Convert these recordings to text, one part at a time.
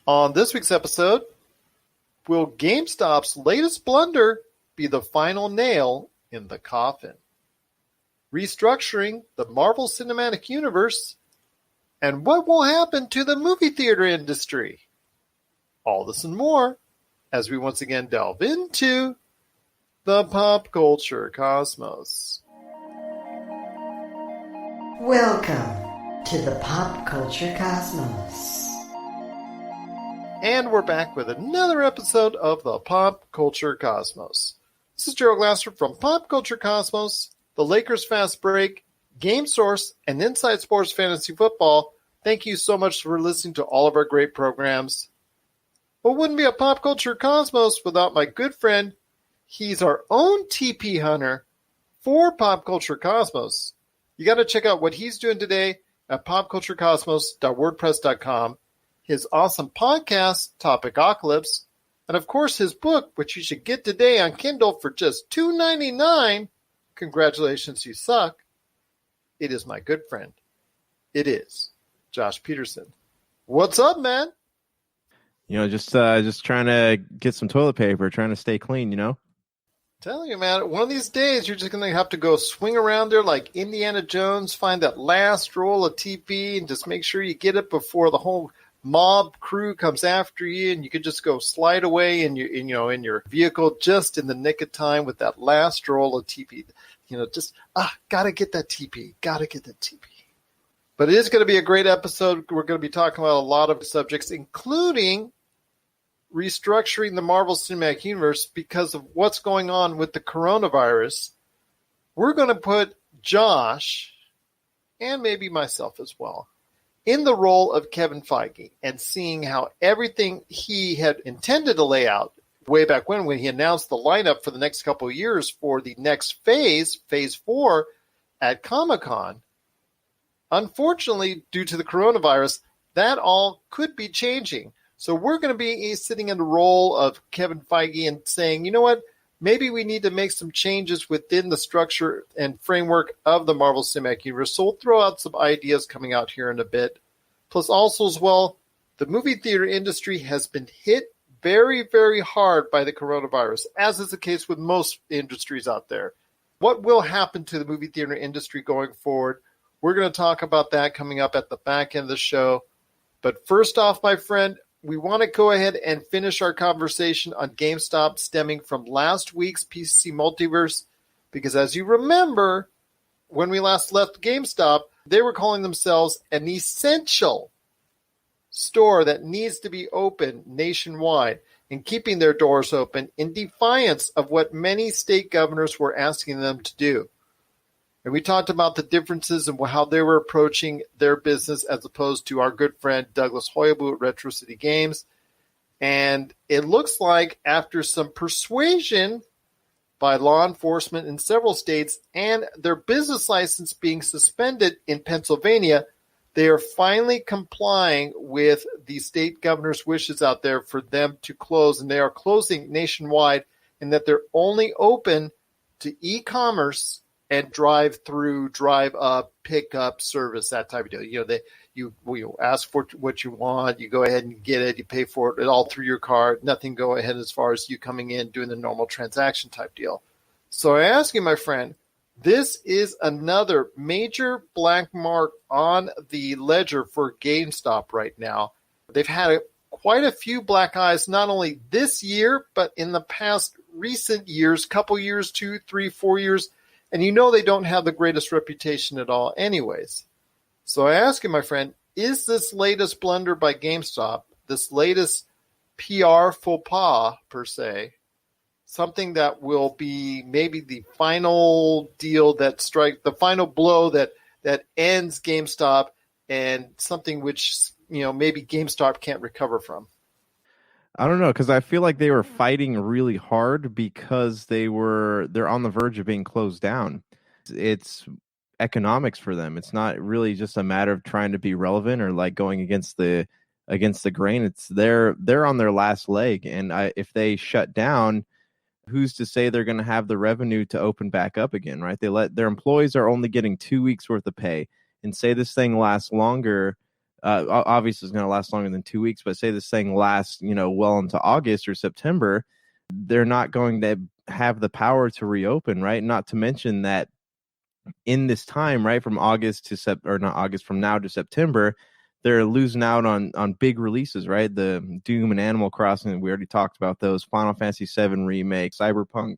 On this week's episode, will GameStop's latest blunder be the final nail in the coffin? Restructuring the Marvel Cinematic Universe, and what will happen to the movie theater industry? All this and more as we once again delve into the pop culture cosmos. Welcome to the pop culture cosmos. And we're back with another episode of the Pop Culture Cosmos. This is Gerald Glasser from Pop Culture Cosmos, the Lakers Fast Break, Game Source, and Inside Sports Fantasy Football. Thank you so much for listening to all of our great programs. Well, it wouldn't be a Pop Culture Cosmos without my good friend. He's our own TP hunter for Pop Culture Cosmos. You got to check out what he's doing today at popculturecosmos.wordpress.com. His awesome podcast, Topicocalypse, and of course his book, which you should get today on Kindle for just $2.99. Congratulations, you suck. It is my good friend. It is Josh Peterson. What's up, man? Just trying to get some toilet paper, trying to stay clean, Telling you, man, one of these days you're just going to have to go swing around there like Indiana Jones, find that last roll of TP, and just make sure you get it before the whole mob crew comes after you, and you could just go slide away in your vehicle just in the nick of time with that last roll of TP. Gotta get that TP. But it is going to be a great episode. We're going to be talking about a lot of subjects, including restructuring the Marvel Cinematic Universe because of what's going on with the coronavirus. We're going to put Josh, and maybe myself as well, in the role of Kevin Feige and seeing how everything he had intended to lay out way back when he announced the lineup for the next couple of years for the next phase 4 at Comic-Con. Unfortunately, due to the coronavirus, that all could be changing. So we're going to be sitting in the role of Kevin Feige and saying, you know what, maybe we need to make some changes within the structure and framework of the Marvel Cinematic Universe. So we'll throw out some ideas coming out here in a bit. Plus also as well, the movie theater industry has been hit very, very hard by the coronavirus, as is the case with most industries out there. What will happen to the movie theater industry going forward? We're going to talk about that coming up at the back end of the show. But first off, my friend, we want to go ahead and finish our conversation on GameStop stemming from last week's PC Multiverse, because as you remember, when we last left GameStop, they were calling themselves an essential store that needs to be open nationwide and keeping their doors open in defiance of what many state governors were asking them to do. And we talked about the differences and how they were approaching their business as opposed to our good friend Douglas Hoyabu at Retro City Games. And it looks like after some persuasion by law enforcement in several states and their business license being suspended in Pennsylvania, they are finally complying with the state governor's wishes out there for them to close. And they are closing nationwide, and that they're only open to e-commerce and drive-through, drive-up, pick-up service, that type of deal. You ask for what you want, you go ahead and get it, you pay for it all through your card, nothing go ahead as far as you coming in doing the normal transaction type deal. So I ask you, my friend, this is another major black mark on the ledger for GameStop right now. They've had quite a few black eyes, not only this year, but in the past recent years, couple years, 2, 3, 4 years. And they don't have the greatest reputation at all anyways. So I ask you, my friend, is this latest blunder by GameStop, this latest PR faux pas, per se, something that will be maybe the final deal the final blow that ends GameStop, and something which, maybe GameStop can't recover from? I don't know, because I feel like they were fighting really hard because they're on the verge of being closed down. It's economics for them. It's not really just a matter of trying to be relevant or like going against the grain. It's they're on their last leg, and if they shut down, who's to say they're going to have the revenue to open back up again, right? Their employees are only getting 2 weeks worth of pay, and say this thing lasts longer, Obviously it's going to last longer than 2 weeks, but say this thing lasts, well into August or September, they're not going to have the power to reopen, right? Not to mention that in this time, right, from from now to September, they're losing out on big releases, right? The Doom and Animal Crossing, we already talked about those, Final Fantasy VII Remake, Cyberpunk,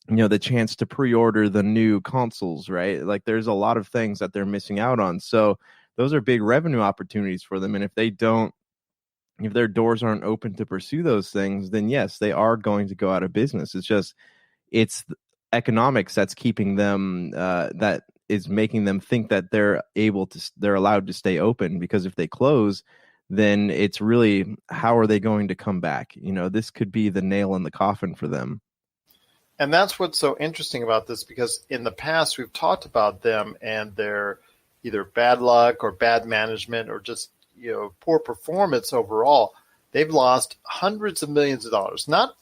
the chance to pre-order the new consoles, right? Like there's a lot of things that they're missing out on. So those are big revenue opportunities for them. And if their doors aren't open to pursue those things, then yes, they are going to go out of business. It's economics that's keeping them, that is making them think that they're allowed to stay open, because if they close, then it's really, how are they going to come back? This could be the nail in the coffin for them. And that's what's so interesting about this, because in the past we've talked about them and their either bad luck or bad management or just poor performance overall. They've lost hundreds of millions of dollars, not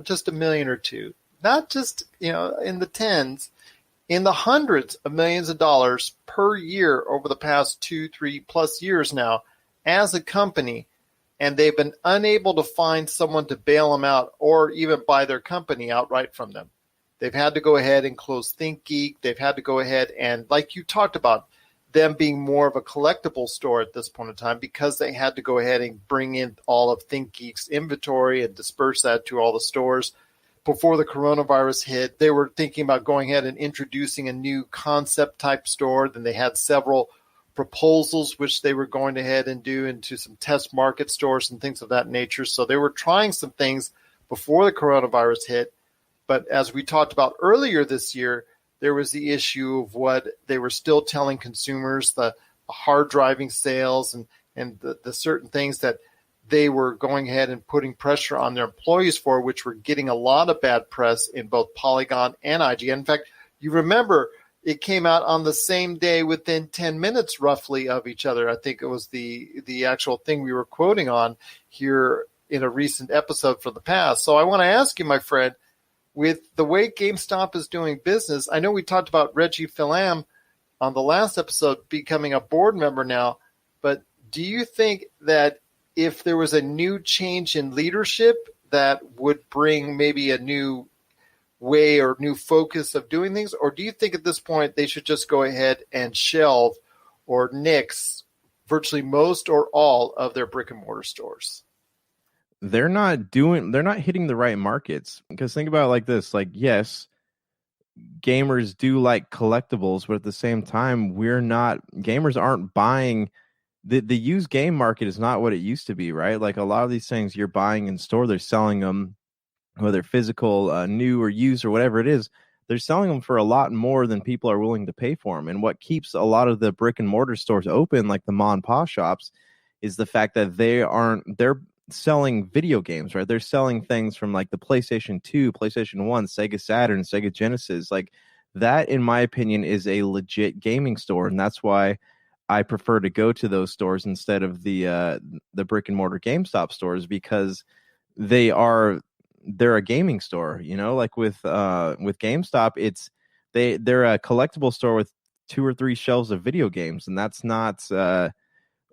just $1 million or $2 million, not just in the tens, in the hundreds of millions of dollars per year over the past 2-3+ years now as a company. And they've been unable to find someone to bail them out or even buy their company outright from them. They've had to go ahead and close ThinkGeek. They've had to go ahead and, like you talked about, them being more of a collectible store at this point in time, because they had to go ahead and bring in all of ThinkGeek's inventory and disperse that to all the stores. Before the coronavirus hit, they were thinking about going ahead and introducing a new concept type store. Then they had several proposals which they were going ahead and do into some test market stores and things of that nature. So they were trying some things before the coronavirus hit. But as we talked about earlier this year, there was the issue of what they were still telling consumers, the hard driving sales and the certain things that they were going ahead and putting pressure on their employees for, which were getting a lot of bad press in both Polygon and IGN. In fact, you remember it came out on the same day within 10 minutes roughly of each other. I think it was the actual thing we were quoting on here in a recent episode from the past. So I want to ask you, my friend, with the way GameStop is doing business, I know we talked about Reggie Fils-Aime on the last episode becoming a board member now, but do you think that if there was a new change in leadership that would bring maybe a new way or new focus of doing things? Or do you think at this point they should just go ahead and shelve or nix virtually most or all of their brick and mortar stores? They're not hitting the right markets. Because think about it like this, like, yes, gamers do like collectibles, but at the same time, gamers aren't buying. The used game market is not what it used to be, right? Like a lot of these things you're buying in store, they're selling them, whether physical, new or used or whatever it is, they're selling them for a lot more than people are willing to pay for them. And what keeps a lot of the brick and mortar stores open, like the mom and pop shops, is the fact that they're selling video games, right? They're selling things from like the PlayStation 2, PlayStation 1, Sega Saturn, Sega Genesis. Like that, in my opinion, is a legit gaming store. And that's why I prefer to go to those stores instead of the brick and mortar GameStop stores, because they're a gaming store, like with GameStop, they're a collectible store with 2 or 3 shelves of video games. And that's not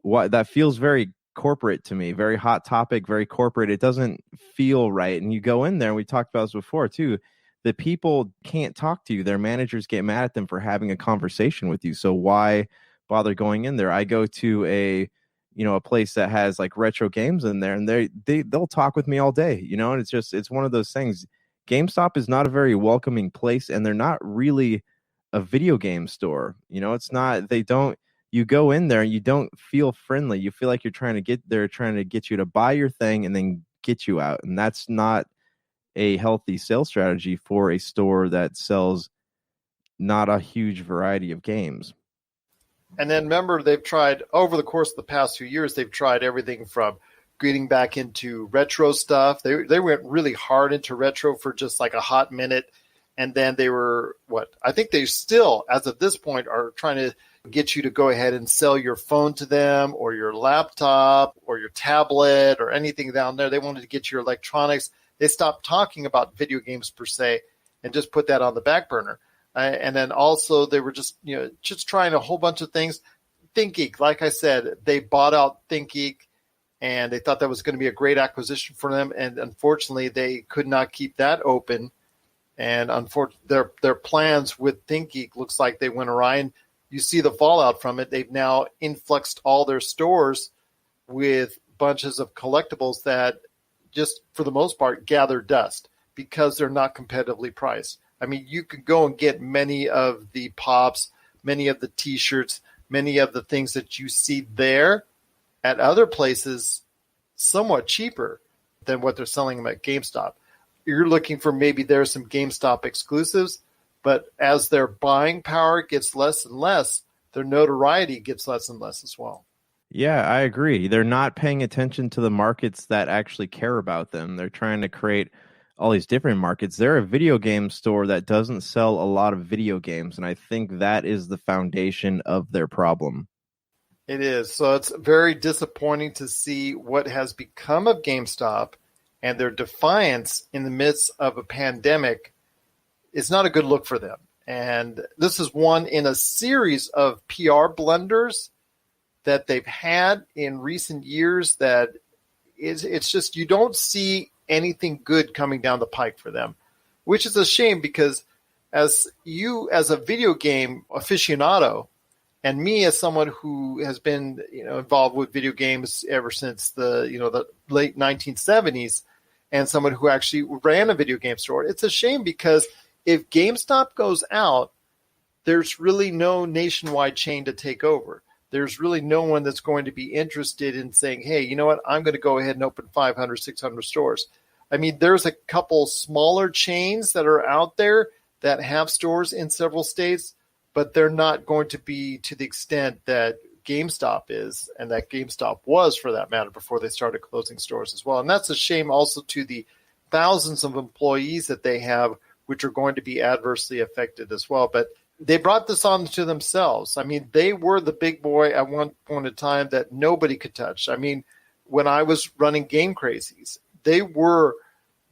what that feels very corporate to me, very Hot Topic, very corporate. It doesn't feel right. And you go in there, and we talked about this before too, the people can't talk to you. Their managers get mad at them for having a conversation with you. So why bother going in there? I go to a place that has like retro games in there, and they'll talk with me all day, and it's one of those things. GameStop is not a very welcoming place, and they're not really a video game store. It's not, you go in there and you don't feel friendly. You feel like they're trying to get you to buy your thing and then get you out. And that's not a healthy sales strategy for a store that sells not a huge variety of games. And then remember, they've tried over the course of the past few years, they've tried everything from getting back into retro stuff. They went really hard into retro for just like a hot minute. And then they were, I think they still, as of this point, are trying to get you to go ahead and sell your phone to them or your laptop or your tablet or anything down there. They wanted to get your electronics. They stopped talking about video games per se and just put that on the back burner. And then also they were just trying a whole bunch of things. ThinkGeek, like I said, they bought out ThinkGeek, and they thought that was going to be a great acquisition for them. And unfortunately, they could not keep that open. And unfortunately, their plans with ThinkGeek looks like they went awry. And you see the fallout from it. They've now influxed all their stores with bunches of collectibles that just, for the most part, gather dust because they're not competitively priced. I mean, you could go and get many of the pops, many of the T-shirts, many of the things that you see there at other places somewhat cheaper than what they're selling them at GameStop. You're looking for maybe there's some GameStop exclusives, but as their buying power gets less and less, their notoriety gets less and less as well. Yeah, I agree. They're not paying attention to the markets that actually care about them. They're trying to create all these different markets. They're a video game store that doesn't sell a lot of video games, and I think that is the foundation of their problem. It is. So it's very disappointing to see what has become of GameStop, and their defiance in the midst of a pandemic is not a good look for them. And this is one in a series of PR blunders that they've had in recent years that it's just, you don't see anything good coming down the pike for them, which is a shame because as a video game aficionado, and me as someone who has been involved with video games ever since the late 1970s, and someone who actually ran a video game store, it's a shame because if GameStop goes out, there's really no nationwide chain to take over. There's really no one that's going to be interested in saying, hey, you know what, I'm going to go ahead and open 500, 600 stores. I mean, there's a couple smaller chains that are out there that have stores in several states, but they're not going to be to the extent that GameStop is, and that GameStop was, for that matter, before they started closing stores as well. And that's a shame also to the thousands of employees that they have, which are going to be adversely affected as well. But they brought this on to themselves. I mean, they were the big boy at one point in time that nobody could touch. I mean, when I was running Game Crazies, they were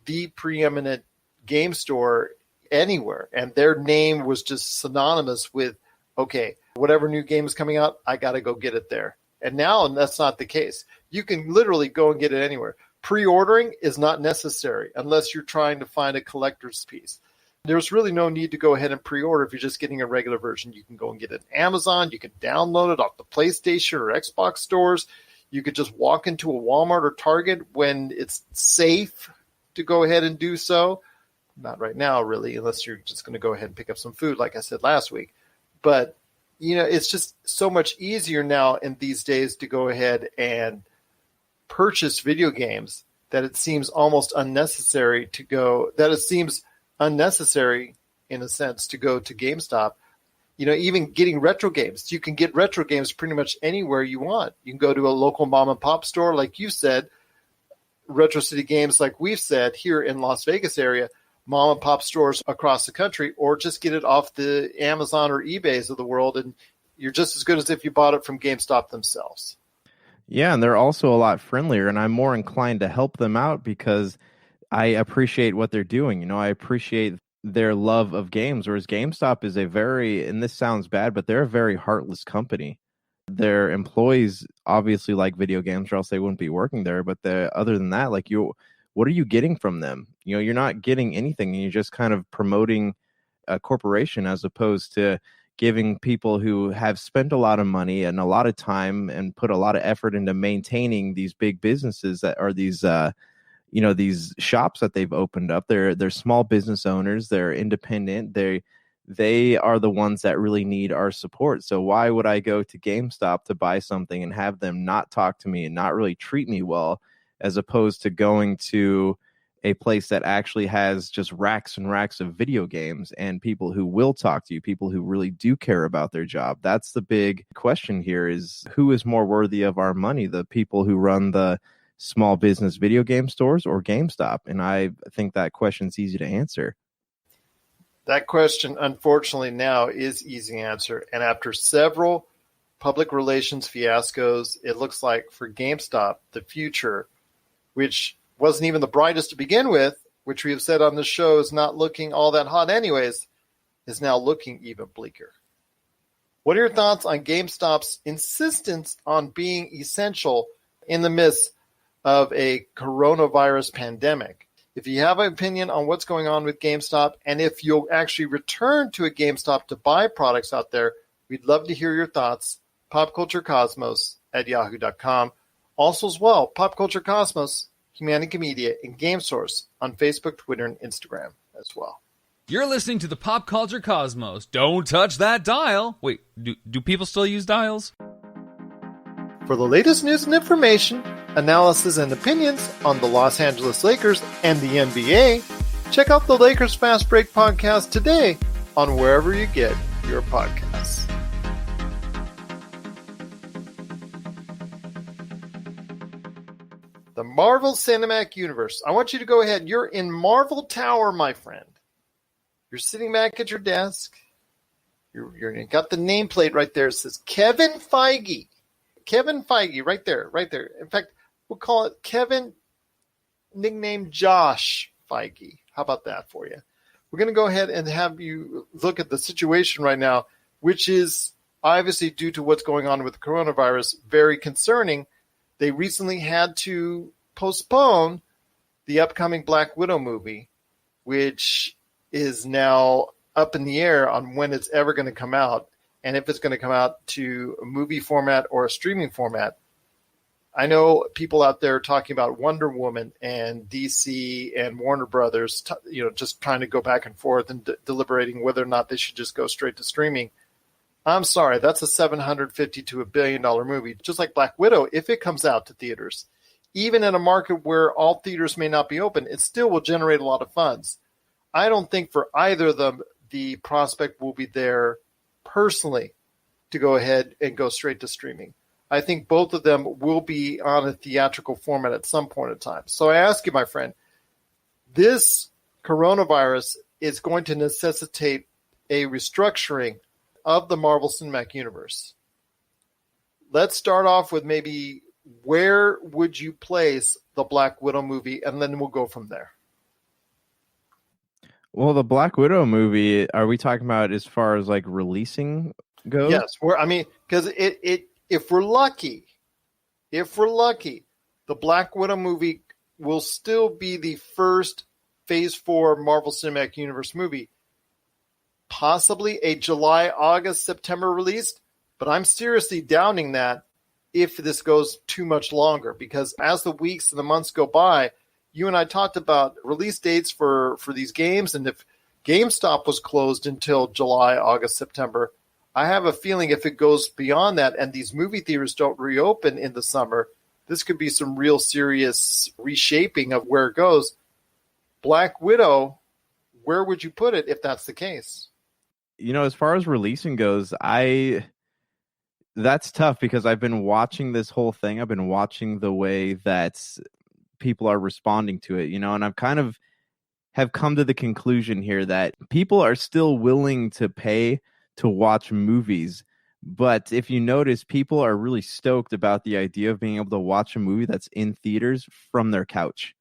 the preeminent game store anywhere, and their name was just synonymous with, okay, whatever new game is coming out, I got to go get it there. And now that's not the case. You can literally go and get it anywhere. Pre-ordering is not necessary unless you're trying to find a collector's piece. There's really no need to go ahead and pre-order if you're just getting a regular version. You can go and get it on Amazon. You can download it off the PlayStation or Xbox stores. You could just walk into a Walmart or Target when it's safe to go ahead and do so. Not right now, really, unless you're just going to go ahead and pick up some food, like I said last week. But, it's just so much easier now in these days to go ahead and purchase video games that it seems almost unnecessary unnecessary in a sense to go to GameStop. Even getting retro games. You can get retro games pretty much anywhere you want. You can go to a local mom and pop store, like you said, Retro City Games, like we've said here in Las Vegas area, mom and pop stores across the country, or just get it off the Amazon or eBays of the world, and you're just as good as if you bought it from GameStop themselves. Yeah, and they're also a lot friendlier, and I'm more inclined to help them out because I appreciate what they're doing. I appreciate their love of games, whereas GameStop is and this sounds bad, but they're a very heartless company. Their employees obviously like video games, or else they wouldn't be working there. But other than that, what are you getting from them? You're not getting anything. You're just kind of promoting a corporation as opposed to giving people who have spent a lot of money and a lot of time and put a lot of effort into maintaining these big businesses that are these these shops that they've opened up. They're small business owners. They're independent. They are the ones that really need our support. So why would I go to GameStop to buy something and have them not talk to me and not really treat me well, as opposed to going to a place that actually has just racks and racks of video games and people who will talk to you, people who really do care about their job? That's the big question here, is who is more worthy of our money, the people who run the small business video game stores or GameStop? And I think that question's easy to answer. That question, unfortunately, now is easy to answer. And after several public relations fiascos, it looks like for GameStop, the future, which wasn't even the brightest to begin with, which we have said on the show is not looking all that hot anyways, is now looking even bleaker. What are your thoughts on GameStop's insistence on being essential in the midst of a coronavirus pandemic? If you have an opinion on what's going on with GameStop, and if you'll actually return to a GameStop to buy products out there, we'd love to hear your thoughts. popculturecosmos@yahoo.com. Also as well, Pop Culture Cosmos, Humanity Media, and Game Source on Facebook, Twitter, and Instagram as well. You're listening to the Pop Culture Cosmos. Don't touch that dial. Wait, do people still use dials? For the latest news and information, analysis and opinions on the Los Angeles Lakers and the NBA, check out the Lakers Fast Break podcast today on wherever you get your podcasts. The Marvel Cinematic Universe. I want you to go ahead. You're in Marvel Tower, my friend. You're sitting back at your desk. You got the nameplate right there. It says Kevin Feige. Kevin Feige, right there, right there. In fact, we'll call it Kevin, nicknamed Josh Feige. How about that for you? We're going to go ahead and have you look at the situation right now, which is obviously due to what's going on with the coronavirus, very concerning. They recently had to postpone the upcoming Black Widow movie, which is now up in the air on when it's ever going to come out and if it's going to come out to a movie format or a streaming format. I know people out there talking about Wonder Woman and DC and Warner Brothers, just trying to go back and forth and deliberating whether or not they should just go straight to streaming. I'm sorry, that's a $750 to $1 billion movie. Just like Black Widow, if it comes out to theaters, even in a market where all theaters may not be open, it still will generate a lot of funds. I don't think for either of them the prospect will be there personally to go ahead and go straight to streaming. I think both of them will be on a theatrical format at some point in time. So I ask you, my friend, this coronavirus is going to necessitate a restructuring of the Marvel Cinematic Universe. Let's start off with maybe where would you place the Black Widow movie, and then we'll go from there. Well, the Black Widow movie, are we talking about as far as like releasing goes? Yes, because if we're lucky, the Black Widow movie will still be the first Phase 4 Marvel Cinematic Universe movie. Possibly a July, August, September release, but I'm seriously doubting that if this goes too much longer, because as the weeks and the months go by, you and I talked about release dates for these games, and if GameStop was closed until July, August, September, I have a feeling if it goes beyond that and these movie theaters don't reopen in the summer, this could be some real serious reshaping of where it goes. Black Widow, where would you put it if that's the case? As far as releasing goes, that's tough because I've been watching this whole thing. I've been watching the way that people are responding to it, and I've kind of have come to the conclusion here that people are still willing to pay to watch movies. But if you notice, people are really stoked about the idea of being able to watch a movie that's in theaters from their couch.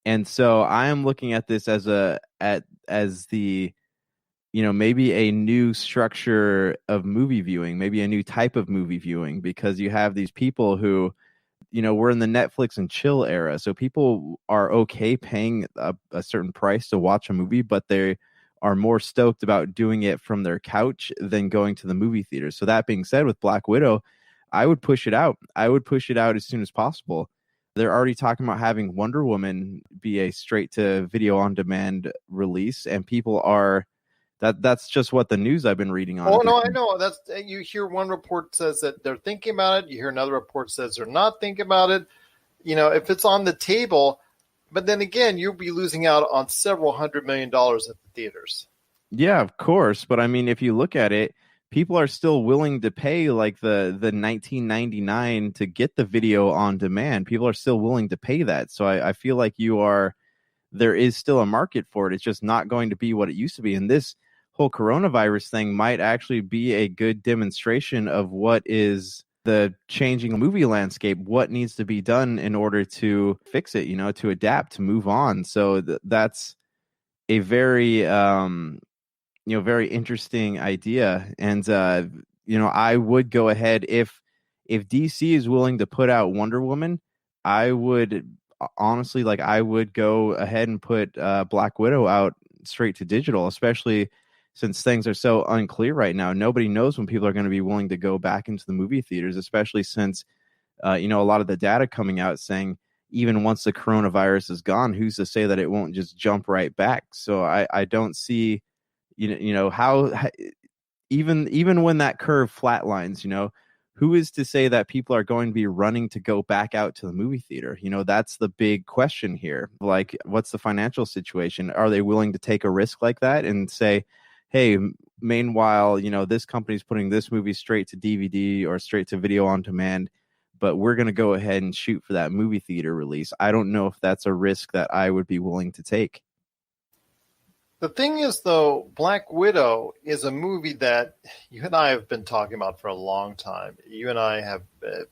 And so I am looking at this as the maybe a new structure of movie viewing, maybe a new type of movie viewing, because you have these people who, we're in the Netflix and chill era. So people are okay paying a certain price to watch a movie, but they are more stoked about doing it from their couch than going to the movie theater. So that being said, with Black Widow, I would push it out. I would push it out as soon as possible. They're already talking about having Wonder Woman be a straight to video on demand release, and people are that's just what the news I've been reading on. Oh no, I know. That's, you hear one report says that they're thinking about it. You hear another report says they're not thinking about it. If it's on the table, but then again, you'll be losing out on several $100 million at the theaters. Yeah, of course. But I mean, if you look at it, people are still willing to pay like the $19.99 to get the video on demand. People are still willing to pay that. So I feel like there is still a market for it. It's just not going to be what it used to be. And this whole coronavirus thing might actually be a good demonstration of what is the changing movie landscape, what needs to be done in order to fix it, to adapt, to move on. So that's a very very interesting idea. And I would go ahead if DC is willing to put out Wonder Woman, I would honestly I would go ahead and put Black Widow out straight to digital, especially since things are so unclear right now. Nobody knows when people are going to be willing to go back into the movie theaters, especially since a lot of the data coming out saying even once the coronavirus is gone, who's to say that it won't just jump right back? So I don't see how even when that curve flatlines, who is to say that people are going to be running to go back out to the movie theater? That's the big question here. Like, what's the financial situation? Are they willing to take a risk like that and say, hey, meanwhile, this company's putting this movie straight to DVD or straight to video on demand, but we're going to go ahead and shoot for that movie theater release? I don't know if that's a risk that I would be willing to take. The thing is, though, Black Widow is a movie that you and I have been talking about for a long time. You and I have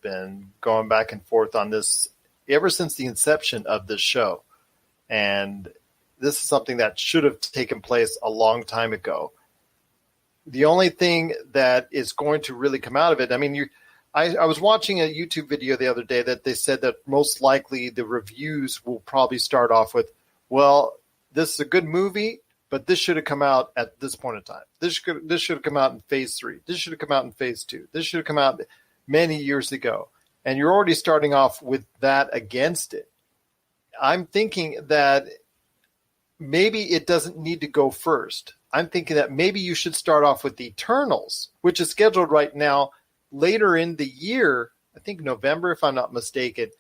been going back and forth on this ever since the inception of this show. And this is something that should have taken place a long time ago. The only thing that is going to really come out of it, I was watching a YouTube video the other day that they said that most likely the reviews will probably start off with, well, this is a good movie, but this should have come out at this point in time. This should have come out in phase 3. This should have come out in phase 2. This should have come out many years ago. And you're already starting off with that against it. I'm thinking that maybe it doesn't need to go first. I'm thinking that maybe you should start off with the Eternals, which is scheduled right now later in the year. I think November, if I'm not mistaken.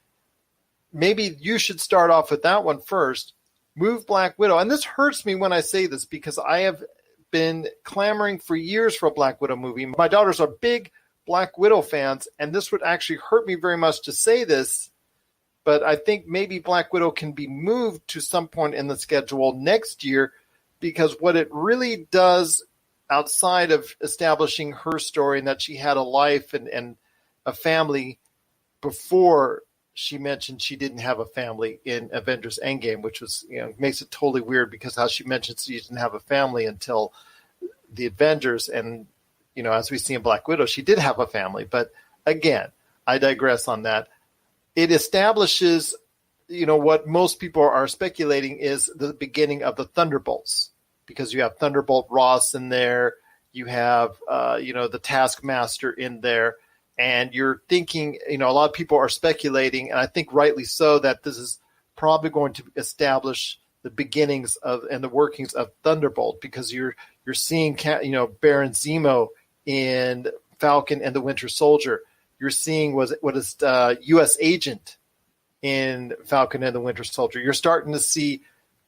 Maybe you should start off with that one first. Move Black Widow. And this hurts me when I say this because I have been clamoring for years for a Black Widow movie. My daughters are big Black Widow fans, and this would actually hurt me very much to say this, but I think maybe Black Widow can be moved to some point in the schedule next year, because what it really does outside of establishing her story and that she had a life and a family before she mentioned she didn't have a family in Avengers Endgame, which was, makes it totally weird because how she mentioned she didn't have a family until the Avengers. And, as we see in Black Widow, she did have a family. But again, I digress on that. It establishes, what most people are speculating is the beginning of the Thunderbolts, because you have Thunderbolt Ross in there. You have, the Taskmaster in there. And you're thinking, a lot of people are speculating, and I think rightly so, that this is probably going to establish the beginnings of and the workings of Thunderbolt, because you're seeing, Baron Zemo in Falcon and the Winter Soldier. You're seeing what is U.S. Agent in Falcon and the Winter Soldier. You're starting to see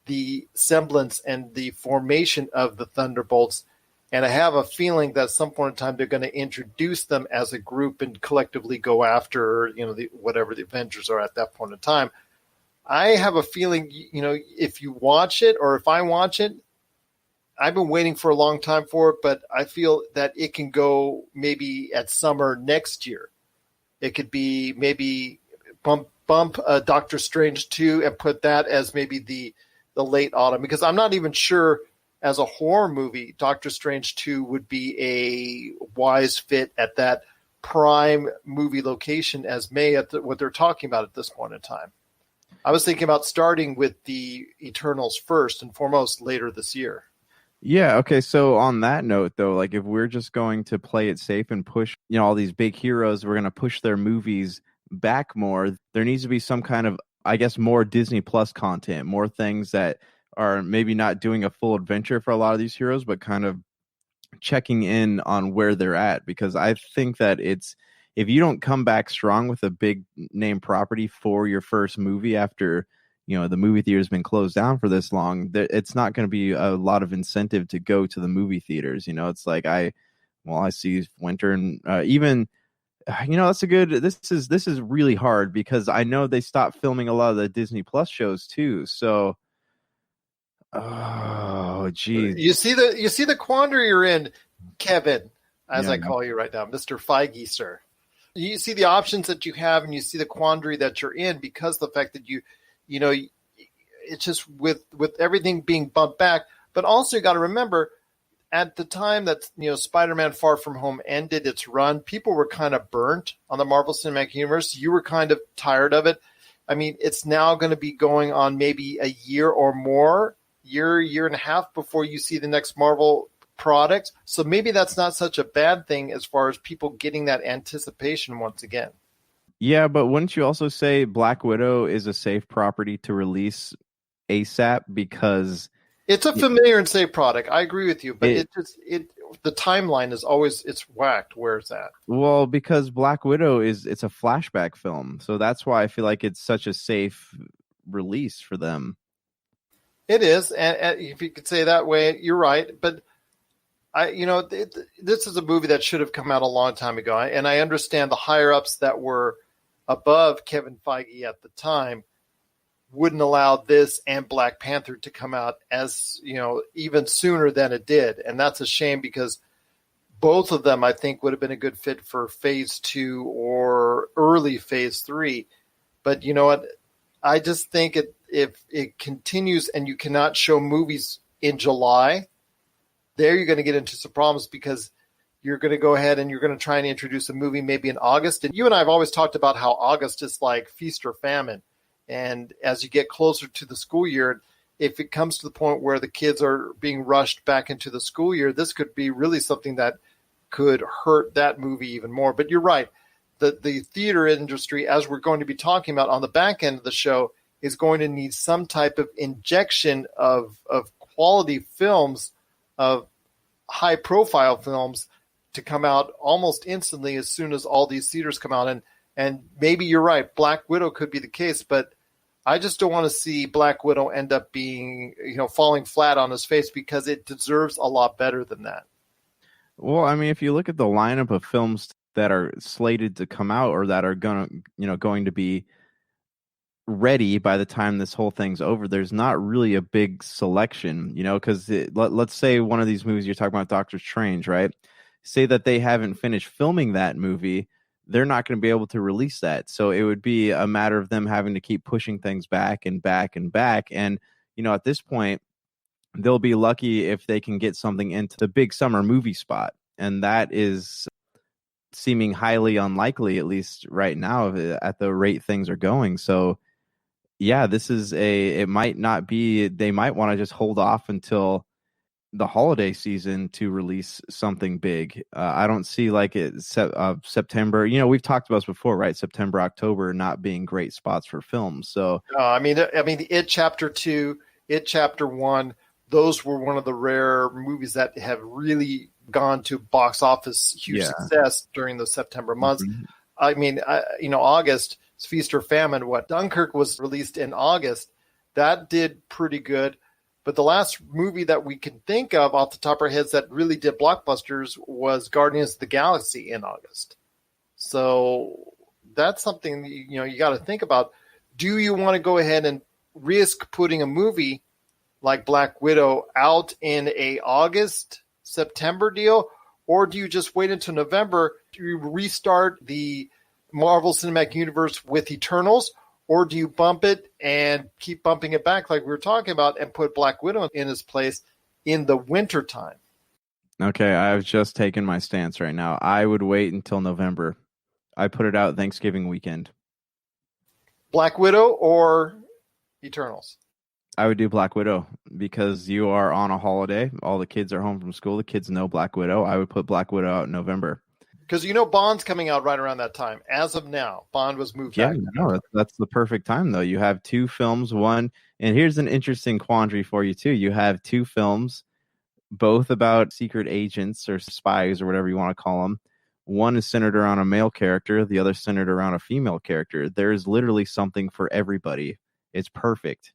the semblance and the formation of the Thunderbolts. And I have a feeling that at some point in time they're going to introduce them as a group and collectively go after, whatever the Avengers are at that point in time. I have a feeling, if you watch it or if I watch it, I've been waiting for a long time for it, but I feel that it can go maybe at summer next year. It could be maybe bump Doctor Strange 2 and put that as maybe the late autumn, because I'm not even sure as a horror movie, Doctor Strange 2 would be a wise fit at that prime movie location as May at what they're talking about at this point in time. I was thinking about starting with the Eternals first and foremost later this year. Yeah. Okay. So on that note, though, if we're just going to play it safe and push, all these big heroes, we're going to push their movies back more. There needs to be some kind of, I guess, more Disney Plus content, more things that are maybe not doing a full adventure for a lot of these heroes, but kind of checking in on where they're at. Because I think that if you don't come back strong with a big name property for your first movie after, the movie theater's been closed down for this long, it's not going to be a lot of incentive to go to the movie theaters. It's like I see Winter and even, that's a good, this is really hard because I know they stopped filming a lot of the Disney Plus shows too. So, oh, geez. You see the quandary you're in, Kevin, as I call you right now, Mr. Feige, sir. You see the options that you have, and you see the quandary that you're in because the fact that it's just with everything being bumped back. But also you got to remember, at the time that Spider-Man Far From Home ended its run, people were kind of burnt on the Marvel Cinematic Universe. You were kind of tired of it. I mean, it's now going to be going on maybe a year or more, year and a half before you see the next Marvel product. So maybe that's not such a bad thing as far as people getting that anticipation once again. Yeah, but wouldn't you also say Black Widow is a safe property to release ASAP because it's a familiar and safe product? I agree with you, but the timeline is always it's whacked. Where's that? Well, because Black Widow it's a flashback film, so that's why I feel like it's such a safe release for them. It is, and if you could say that way, you're right. But this is a movie that should have come out a long time ago, and I understand the higher ups that were above Kevin Feige at the time wouldn't allow this and Black Panther to come out as, even sooner than it did. And that's a shame because both of them, I think, would have been a good fit for phase 2 or early phase 3. But you know what? I just think if it continues and you cannot show movies in July, there you're going to get into some problems because you're going to go ahead and you're going to try and introduce a movie maybe in August. And you and I have always talked about how August is like feast or famine. And as you get closer to the school year, if it comes to the point where the kids are being rushed back into the school year, this could be really something that could hurt that movie even more. But you're right. The theater industry, as we're going to be talking about on the back end of the show, is going to need some type of injection of quality films, of high-profile films, to come out almost instantly as soon as all these theaters come out. And maybe you're right, Black Widow could be the case, but I just don't want to see Black Widow end up being, falling flat on his face because it deserves a lot better than that. Well, I mean, if you look at the lineup of films that are slated to come out or that are going to be ready by the time this whole thing's over, there's not really a big selection, because let's say one of these movies you're talking about, Doctor Strange, right? Say that they haven't finished filming that movie, they're not going to be able to release that. So it would be a matter of them having to keep pushing things back and back and back. And, at this point, they'll be lucky if they can get something into the big summer movie spot. And that is seeming highly unlikely, at least right now, at the rate things are going. So, yeah, it might not be, they might want to just hold off until the holiday season to release something big. I don't see like September. We've talked about this before, right? September, October not being great spots for films. So I mean, It Chapter 2, It Chapter 1, those were one of the rare movies that have really gone to box office huge success during the September months. Mm-hmm. I mean, August, it's feast or famine. Dunkirk was released in August. That did pretty good. But the last movie that we can think of off the top of our heads that really did blockbusters was Guardians of the Galaxy in August. So that's something, you got to think about. Do you want to go ahead and risk putting a movie like Black Widow out in a August, September deal? Or do you just wait until November to restart the Marvel Cinematic Universe with Eternals? Or do you bump it and keep bumping it back like we were talking about and put Black Widow in his place in the winter time? Okay, I've just taken my stance right now. I would wait until November. I put it out Thanksgiving weekend. Black Widow or Eternals? I would do Black Widow because you are on a holiday. All the kids are home from school. The kids know Black Widow. I would put Black Widow out in November. Because Bond's coming out right around that time. As of now, Bond was moved back. No, that's the perfect time, though. You have two films, and here's an interesting quandary for you, too. You have two films, both about secret agents or spies or whatever you want to call them. One is centered around a male character. The other centered around a female character. There is literally something for everybody. It's perfect.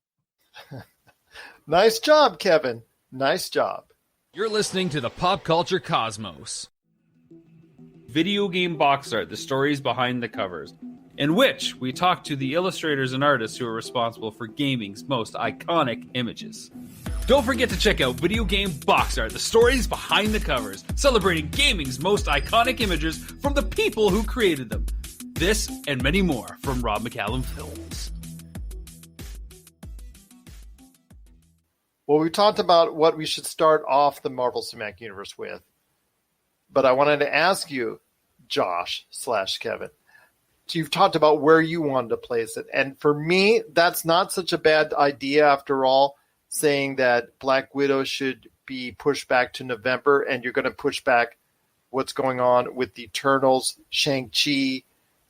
Nice job, Kevin. Nice job. You're listening to the Pop Culture Cosmos. Video game box art, the stories behind the covers, in which we talk to the illustrators and artists who are responsible for gaming's most iconic images. Don't forget to check out Video Game Box Art, the stories behind the covers, celebrating gaming's most iconic images from the people who created them. This and many more from Rob McCallum Films. Well, we talked about what we should start off the Marvel Cinematic Universe with, but I wanted to ask you, Josh/Kevin, you've talked about where you wanted to place it. And for me, that's not such a bad idea after all, saying that Black Widow should be pushed back to November, and you're going to push back what's going on with the Eternals, Shang-Chi,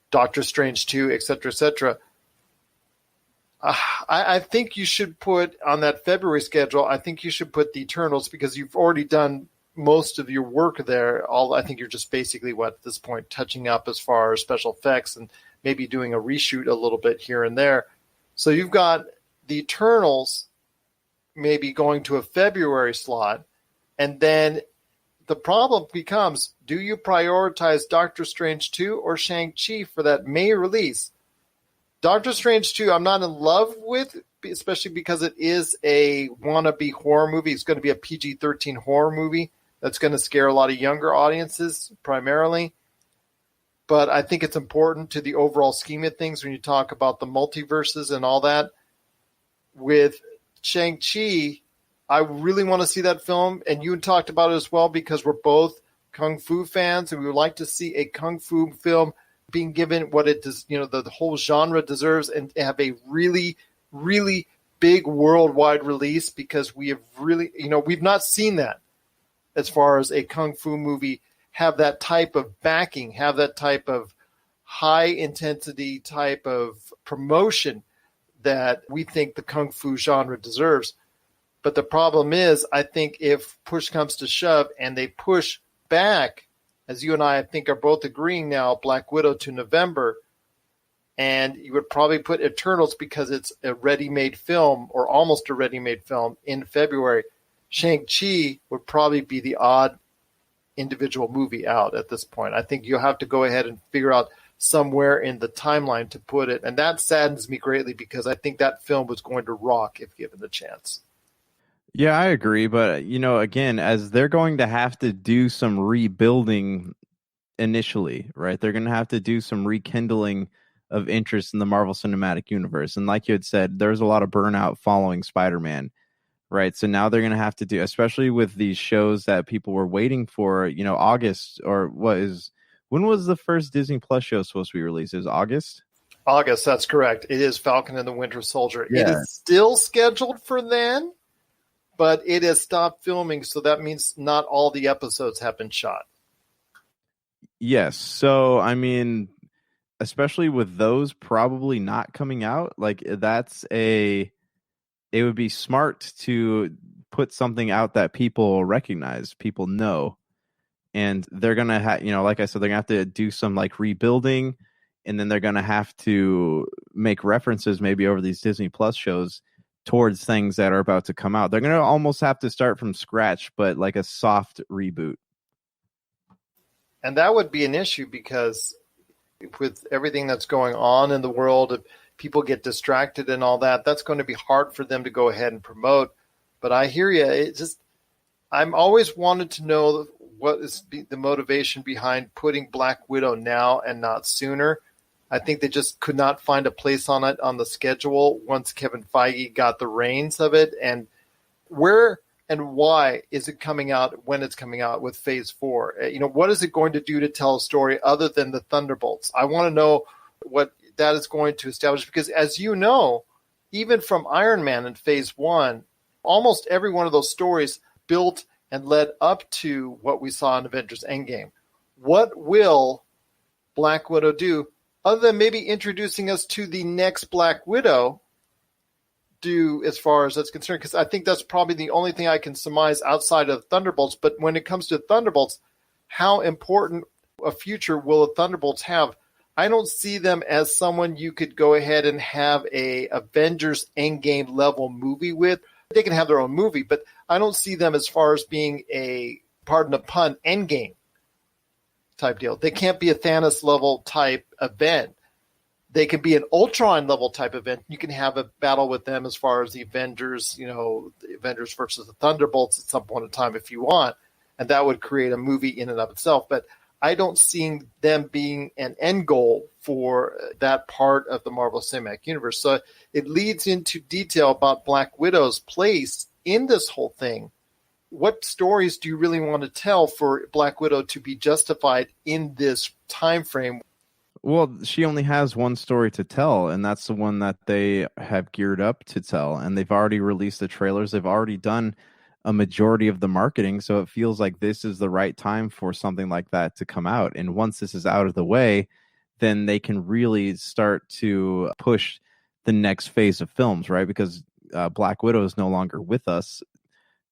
Doctor Strange 2, etc., etc. I think you should put on that February schedule, I think you should put the Eternals because you've already done most of your work there. I think you're just basically, at this point, touching up as far as special effects and maybe doing a reshoot a little bit here and there. So you've got the Eternals maybe going to a February slot, and then the problem becomes, do you prioritize Doctor Strange 2 or Shang-Chi for that May release? Doctor Strange 2, I'm not in love with, especially because it is a wannabe horror movie. It's going to be a PG-13 horror movie that's going to scare a lot of younger audiences primarily. But I think it's important to the overall scheme of things when you talk about the multiverses and all that. With Shang-Chi, I really want to see that film, and you talked about it as well because we're both Kung Fu fans, and we would like to see a Kung Fu film being given what it does, the whole genre deserves, and have a really, really big worldwide release, because we have really, we've not seen that as far as a Kung Fu movie have that type of backing, have that type of high intensity type of promotion that we think the Kung Fu genre deserves. But the problem is, I think if push comes to shove and they push back, as you and I think are both agreeing now, Black Widow to November, and you would probably put Eternals because it's a ready-made film or almost a ready-made film in February. Shang-Chi would probably be the odd individual movie out at this point. I think you'll have to go ahead and figure out somewhere in the timeline to put it. And that saddens me greatly because I think that film was going to rock if given the chance. Yeah, I agree. But, again, as they're going to have to do some rebuilding initially, right? They're going to have to do some rekindling of interest in the Marvel Cinematic Universe. And like you had said, there's a lot of burnout following Spider-Man, right? So now they're going to have to do, especially with these shows that people were waiting for, August, or when was the first Disney Plus show supposed to be released? Is August? August, that's correct. It is Falcon and the Winter Soldier. Yeah. It is still scheduled for then, but it has stopped filming, so that means not all the episodes have been shot. Yes. So, especially with those probably not coming out, it would be smart to put something out that people recognize, people know. And they're going to have, like I said, they're going to have to do some rebuilding, and then they're going to have to make references maybe over these Disney Plus shows towards things that are about to come out. They're going to almost have to start from scratch, but like a soft reboot. And that would be an issue because with everything that's going on in the world, if people get distracted and all that, that's going to be hard for them to go ahead and promote. But I hear you. I'm always wanted to know what is the motivation behind putting Black Widow now and not sooner. I think they just could not find a place on it on the schedule once Kevin Feige got the reins of it. And where and why is it coming out when it's coming out with Phase 4? What is it going to do to tell a story other than the Thunderbolts? I want to know what that is going to establish, because as you know, even from Iron Man in Phase 1, almost every one of those stories built and led up to what we saw in Avengers Endgame. What will Black Widow do, other than maybe introducing us to the next Black Widow, do as far as that's concerned? Because I think that's probably the only thing I can surmise outside of Thunderbolts. But when it comes to Thunderbolts, how important a future will the Thunderbolts have? I don't see them as someone you could go ahead and have a Avengers Endgame level movie with. They can have their own movie, but I don't see them as far as being a, pardon the pun, Endgame type deal. They can't be a Thanos level type event. They can be an Ultron level type event. You can have a battle with them as far as the Avengers, the Avengers versus the Thunderbolts at some point in time if you want, and that would create a movie in and of itself. But I don't see them being an end goal for that part of the Marvel Cinematic Universe. So it leads into detail about Black Widow's place in this whole thing, what stories do you really want to tell for Black Widow to be justified in this time frame? Well, she only has one story to tell, and that's the one that they have geared up to tell. And they've already released the trailers. They've already done a majority of the marketing. So it feels like this is the right time for something like that to come out. And once this is out of the way, then they can really start to push the next phase of films, right? Because Black Widow is no longer with us.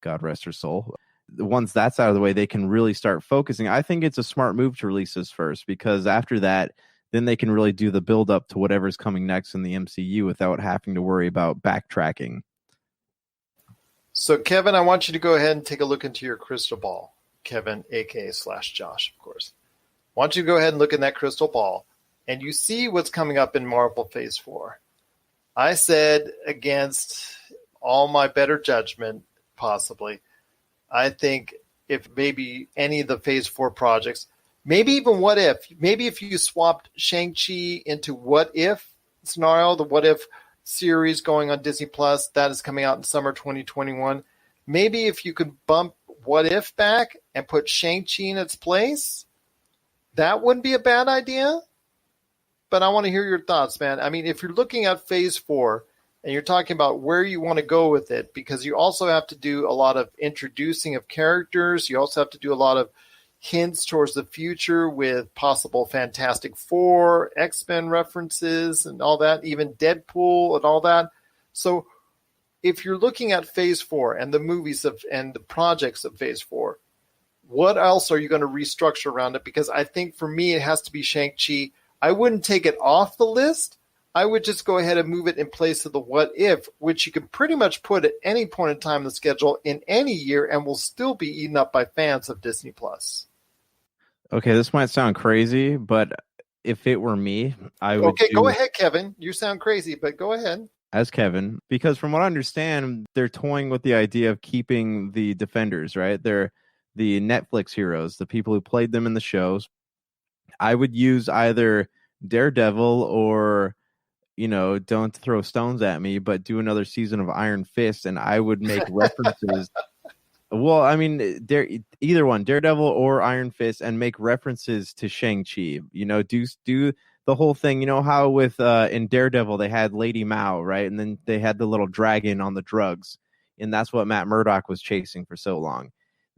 God rest her soul. Once that's out of the way, they can really start focusing. I think it's a smart move to release this first, because after that, then they can really do the build up to whatever's coming next in the MCU without having to worry about backtracking. So, Kevin, I want you to go ahead and take a look into your crystal ball. Kevin, aka/Josh, of course. I want you to go ahead and look in that crystal ball, and you see what's coming up in Marvel Phase 4. I said, against all my better judgment, possibly, I think if maybe any of the Phase 4 projects, maybe even What If, maybe if you swapped Shang-Chi into What If scenario, the What If series going on Disney Plus, that is coming out in summer 2021. Maybe if you could bump What If back and put Shang-Chi in its place, that wouldn't be a bad idea. But I want to hear your thoughts, man. I mean, if you're looking at Phase 4 and you're talking about where you want to go with it, because you also have to do a lot of introducing of characters. You also have to do a lot of hints towards the future with possible Fantastic Four, X-Men references and all that, even Deadpool and all that. So if you're looking at Phase 4 and the movies and the projects of Phase 4, what else are you going to restructure around it? Because I think for me, it has to be Shang-Chi. I wouldn't take it off the list. I would just go ahead and move it in place of the What If, which you can pretty much put at any point in time in the schedule in any year and will still be eaten up by fans of Disney Plus. Okay, this might sound crazy, but if it were me, I would. Okay, go ahead, Kevin. You sound crazy, but go ahead. As Kevin, because from what I understand, they're toying with the idea of keeping the Defenders, right? They're the Netflix heroes, the people who played them in the shows. I would use either Daredevil or, don't throw stones at me, but do another season of Iron Fist, and I would make references. Well, I mean, either one, Daredevil or Iron Fist, and make references to Shang-Chi. Do the whole thing. You know how with in Daredevil they had Lady Mao, right? And then they had the little dragon on the drugs, and that's what Matt Murdock was chasing for so long.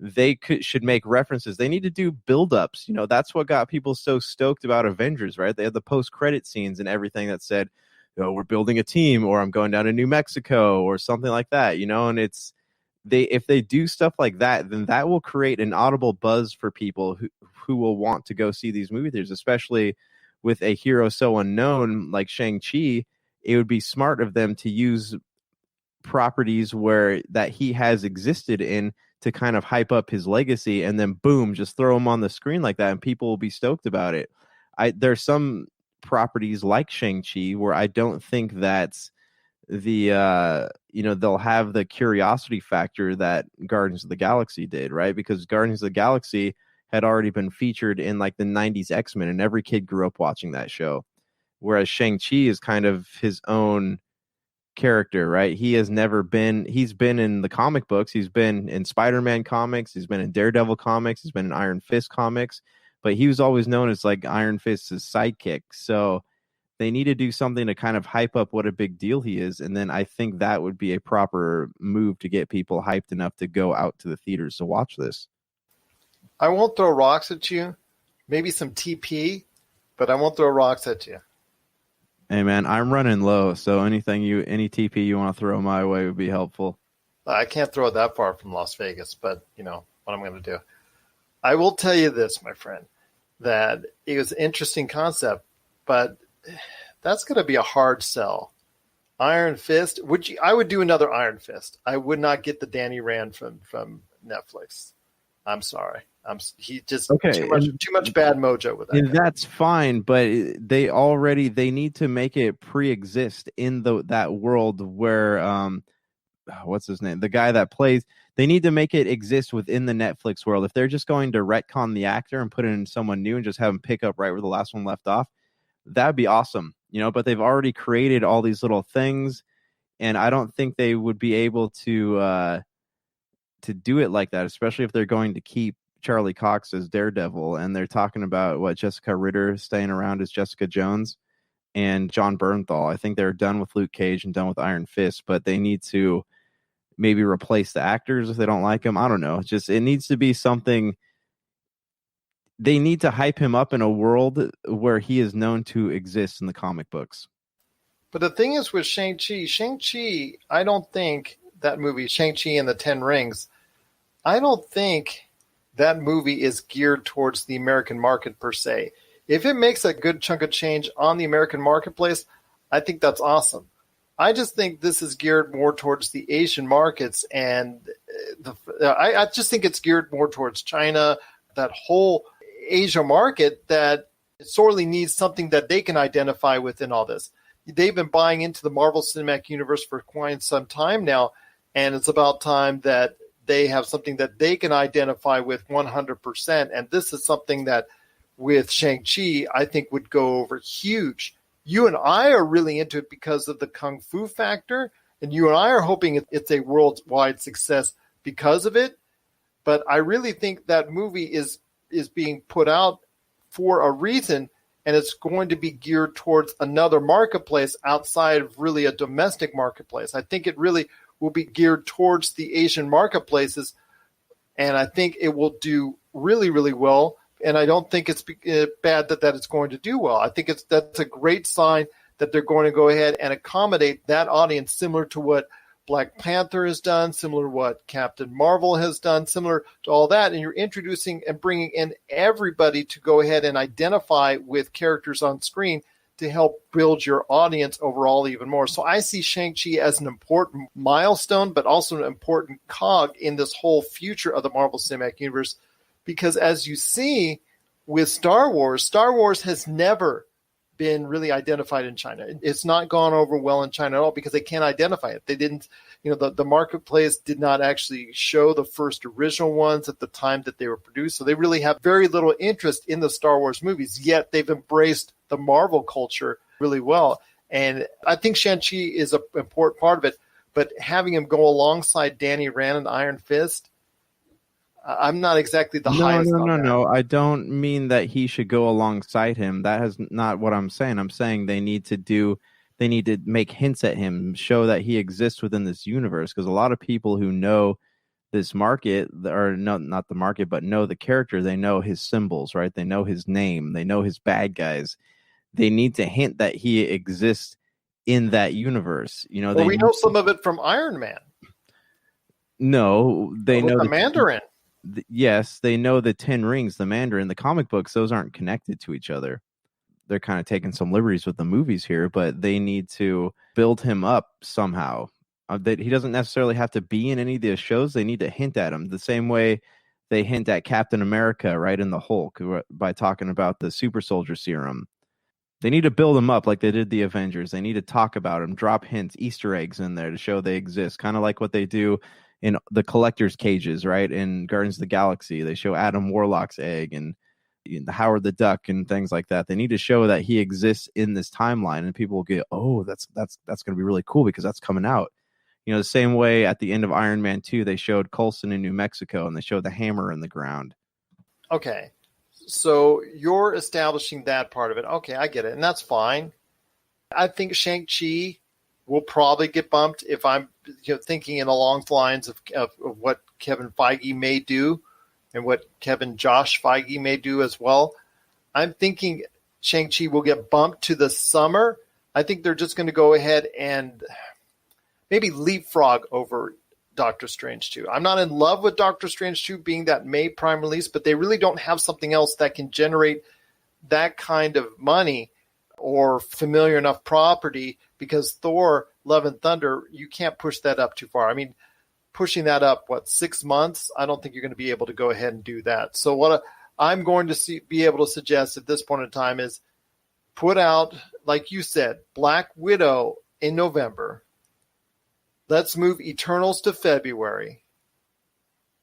They should make references. They need to do build-ups. That's what got people so stoked about Avengers, right? They had the post-credit scenes and everything that said, we're building a team, or I'm going down to New Mexico, or something like that, and it's if they do stuff like that, then that will create an audible buzz for people who will want to go see these movie theaters, especially with a hero so unknown like Shang-Chi. It would be smart of them to use properties that he has existed in to kind of hype up his legacy, and then boom, just throw him on the screen like that, and people will be stoked about it. There's some properties like Shang-Chi where I don't think that's they'll have the curiosity factor that Guardians of the Galaxy did, right? Because Guardians of the Galaxy had already been featured in like the 90s X-Men, and every kid grew up watching that show. Whereas Shang-Chi is kind of his own character, right? He's been in the comic books, he's been in Spider-Man comics, he's been in Daredevil comics, he's been in Iron Fist comics, but he was always known as like Iron Fist's sidekick. So they need to do something to kind of hype up what a big deal he is. And then I think that would be a proper move to get people hyped enough to go out to the theaters to watch this. I won't throw rocks at you. Maybe some TP, but I won't throw rocks at you. Hey man, I'm running low, so any TP you want to throw my way would be helpful. I can't throw it that far from Las Vegas, but what I'm going to do. I will tell you this, my friend, that it was an interesting concept, but that's going to be a hard sell. Iron Fist, I would do another Iron Fist. I would not get the Danny Rand from Netflix. I'm sorry. He just too much bad mojo with that. And that's fine, but they need to make it pre-exist in that world where what's his name? The guy that plays. They need to make it exist within the Netflix world. If they're just going to retcon the actor and put in someone new and just have him pick up right where the last one left off, that'd be awesome. But they've already created all these little things, And I don't think they would be able to do it like that, especially if they're going to keep Charlie Cox as Daredevil, and they're talking about what Jessica Ritter staying around as Jessica Jones and John Bernthal. I think they're done with Luke Cage and done with Iron Fist, but they need to maybe replace the actors if they don't like them. I don't know. It needs to be something. They need to hype him up in a world where he is known to exist in the comic books. But the thing is with Shang-Chi, I don't think that movie, Shang-Chi and the Ten Rings, I don't think that movie is geared towards the American market per se. If it makes a good chunk of change on the American marketplace, I think that's awesome. I just think this is geared more towards the Asian markets, and I just think it's geared more towards China, that whole Asia market that sorely needs something that they can identify with in all this. They've been buying into the Marvel Cinematic Universe for quite some time now, and it's about time that they have something that they can identify with 100%. And this is something that with Shang-Chi, I think would go over huge. You and I are really into it because of the Kung Fu factor, and you and I are hoping it's a worldwide success because of it. But I really think that movie is being put out for a reason, and it's going to be geared towards another marketplace outside of really a domestic marketplace. I think it really will be geared towards the Asian marketplaces, and I think it will do really, really well. And I don't think it's bad that it's going to do well. I think that's a great sign that they're going to go ahead and accommodate that audience, similar to what Black Panther has done, similar to what Captain Marvel has done, similar to all that. And you're introducing and bringing in everybody to go ahead and identify with characters on screen to help build your audience overall even more. So I see Shang-Chi as an important milestone, but also an important cog in this whole future of the Marvel Cinematic Universe. Because as you see with Star Wars has never been really identified in China. It's not gone over well in China at all because they can't identify it. They didn't, the marketplace did not actually show the first original ones at the time that they were produced. So they really have very little interest in the Star Wars movies, yet they've embraced the Marvel culture really well. And I think Shang-Chi is an important part of it, but having him go alongside Danny Rand and Iron Fist, I'm not exactly the highest. No. I don't mean that he should go alongside him. That is not what I'm saying. I'm saying they need to make hints at him, show that he exists within this universe. Because a lot of people who know this market, or no, not the market, but know the character, they know his symbols, right? They know his name, they know his bad guys. They need to hint that he exists in that universe. We know some of it from Iron Man. No, they know the Mandarin. Yes, they know the 10 Rings, the Mandarin. The comic books, those aren't connected to each other. They're kind of taking some liberties with the movies here, but they need to build him up somehow. That he doesn't necessarily have to be in any of the shows. They need to hint at him the same way they hint at Captain America, right, in the Hulk, by talking about the super soldier serum. They need to build him up like they did the Avengers. They need to talk about him, drop hints, Easter eggs in there to show they exist, kind of like what they do in the collector's cages, right? In Guardians of the Galaxy, they show Adam Warlock's egg and Howard the Duck and things like that. They need to show that he exists in this timeline, and people will get, oh, that's going to be really cool because that's coming out. The same way at the end of Iron Man 2, they showed Coulson in New Mexico, and they showed the hammer in the ground. Okay, so you're establishing that part of it. Okay, I get it, and that's fine. I think Shang-Chi will probably get bumped if I'm thinking in along the lines of what Kevin Feige may do and what Josh Feige may do as well. I'm thinking Shang-Chi will get bumped to the summer. I think they're just going to go ahead and maybe leapfrog over Doctor Strange 2. I'm not in love with Doctor Strange 2 being that May prime release, but they really don't have something else that can generate that kind of money or familiar enough property, because Thor, Love and Thunder, you can't push that up too far. I mean, pushing that up, 6 months? I don't think you're going to be able to go ahead and do that. So what I'm going to be able to suggest at this point in time is put out, like you said, Black Widow in November. Let's move Eternals to February.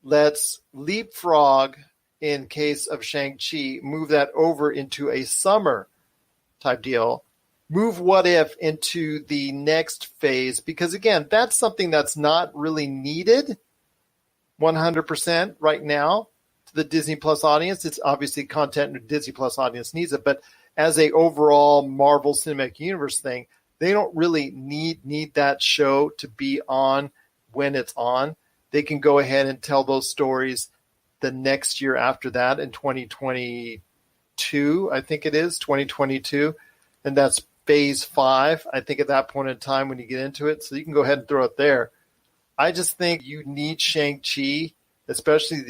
Let's leapfrog, in case of Shang-Chi, move that over into a summer type deal. move What If into the next phase, because again, that's something that's not really needed 100% right now to the Disney Plus audience. It's obviously content and Disney Plus audience needs it, but as a overall Marvel Cinematic Universe thing, they don't really need that show to be on when it's on. They can go ahead and tell those stories the next year after that in 2022, I think it is, 2022. And that's phase 5, I think, at that point in time when you get into it. So you can go ahead and throw it there. I just think you need Shang-Chi, especially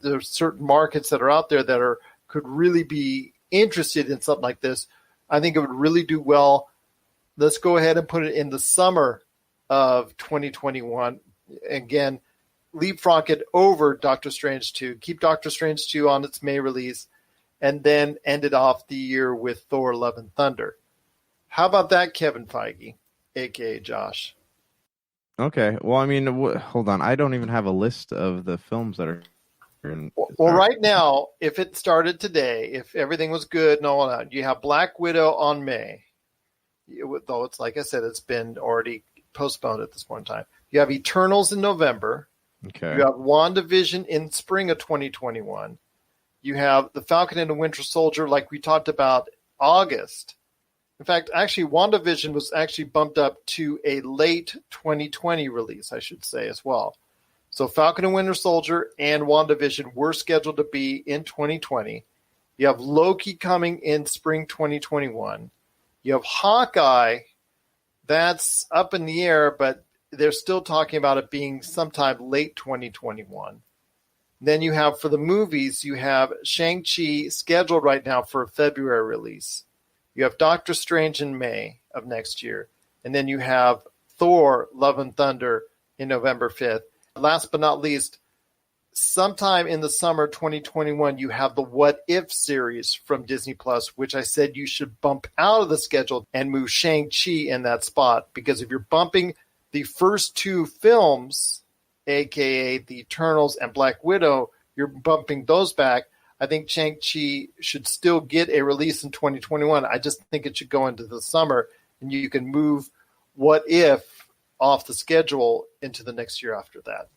there's certain markets that are out there that could really be interested in something like this. I think it would really do well. Let's go ahead and put it in the summer of 2021. Again, leapfrog it over Doctor Strange 2. Keep Doctor Strange 2 on its May release, and then end it off the year with Thor: Love and Thunder. How about that, Kevin Feige, a.k.a. Josh? Okay. Well, I mean, hold on. I don't even have a list of the films that are in. Well, right now, if it started today, if everything was good and all that, you have Black Widow on May. Though it's like I said, it's been already postponed at this point in time. You have Eternals in November. Okay. You have WandaVision in spring of 2021. You have The Falcon and the Winter Soldier, like we talked about, August. In fact, actually, WandaVision was actually bumped up to a late 2020 release, I should say, as well. So Falcon and Winter Soldier and WandaVision were scheduled to be in 2020. You have Loki coming in spring 2021. You have Hawkeye. That's up in the air, but they're still talking about it being sometime late 2021. Then you have, for the movies, you have Shang-Chi scheduled right now for a February release. You have Doctor Strange in May of next year. And then you have Thor: Love and Thunder in November 5th. Last but not least, sometime in the summer 2021, you have the What If series from Disney Plus, which I said you should bump out of the schedule and move Shang-Chi in that spot. Because if you're bumping the first 2 films, a.k.a. The Eternals and Black Widow, you're bumping those back. I think Shang-Chi should still get a release in 2021. I just think it should go into the summer, and you can move What If off the schedule into the next year after that.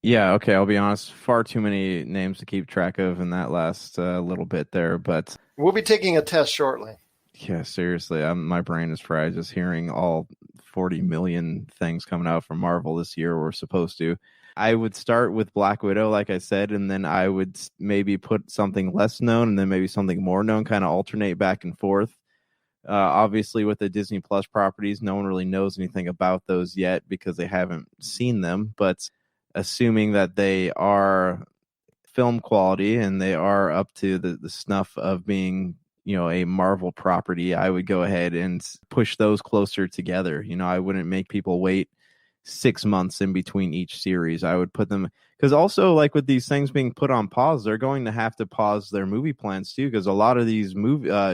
Yeah, okay, I'll be honest. Far too many names to keep track of in that last little bit there, but We'll be taking a test shortly. yeah, seriously, my brain is fried just hearing all 40 million things coming out from Marvel this year we're supposed to. I would start with Black Widow, like I said, and then I would maybe put something less known and then maybe something more known, kind of alternate back and forth. Obviously, with the Disney Plus properties, no one really knows anything about those yet because they haven't seen them, but assuming that they are film quality and they are up to the snuff of being, a Marvel property, I would go ahead and push those closer together. I wouldn't make people wait 6 months in between each series. I would put them, because also, like, with these things being put on pause, they're going to have to pause their movie plans too, because a lot of these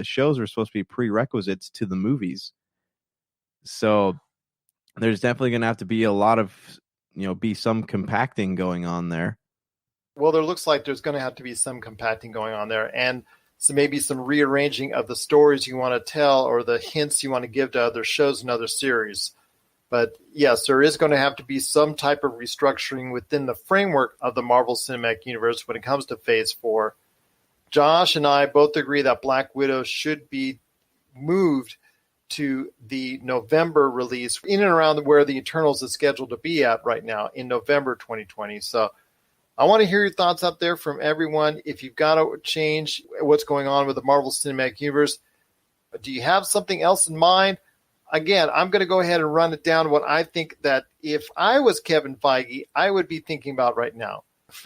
shows are supposed to be prerequisites to the movies. So there's definitely going to have to be a lot of, be some compacting going on there. Well, there looks like there's going to have to be some compacting going on there, and so maybe some rearranging of the stories you want to tell or the hints you want to give to other shows and other series. But yes, there is going to have to be some type of restructuring within the framework of the Marvel Cinematic Universe when it comes to Phase 4. Josh and I both agree that Black Widow should be moved to the November release, in and around where the Eternals is scheduled to be at right now in November 2020. So I want to hear your thoughts out there from everyone. If you've got to change what's going on with the Marvel Cinematic Universe, do you have something else in mind? Again, I'm going to go ahead and run it down what I think that if I was Kevin Feige, I would be thinking about right now.